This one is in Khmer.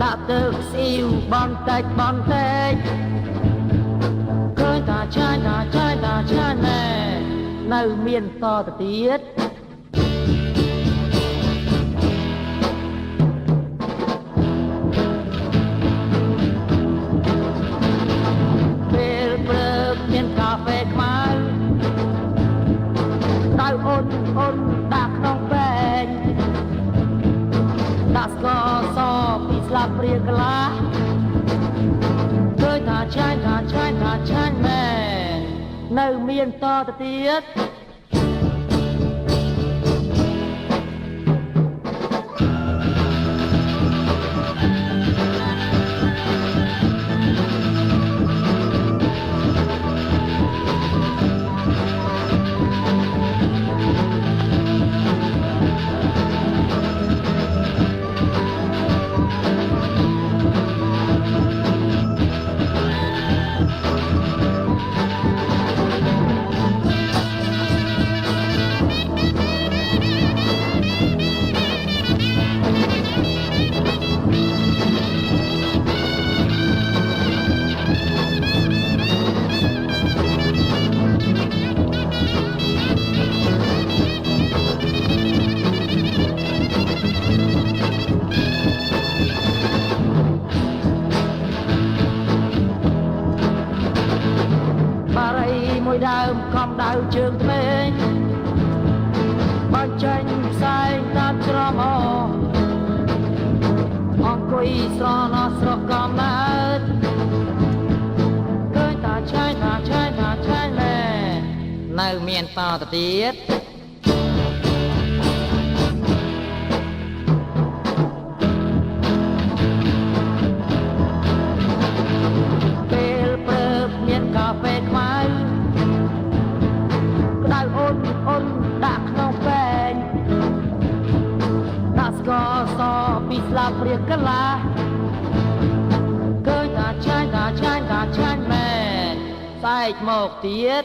ដាក់ទឹកស៊ីវបន្តិចឃើញថាឆ្ងាញ់ណែនៅមានតទៅទៀតពេលព្រឹកមានកាហ្វេខ្មៅដៅអូនដាក់ក្នុងពេងដាក់ស្ករសពីស្លាបព្រាកន្លះឃើញថាឆ្ងាញ់មែននៅមានតទៅទៀតមួយដើមខំដៅជើងធ្មេញបញ្ចេញផ្សែងតាមច្រមអង្គុយស្រណោះស្រកកំណើតឃើញថាឆ្ងាញ់មែននៅមានតទៅទៀតពេលព្រឹកមានកាហ្វេខ្មៅអូនដាក់ក្នុងពេងដាក់ស្ករសពីស្លាបព្រាកន្លះឃើញថាឆ្ងាញ់មែនសែកមកទៀត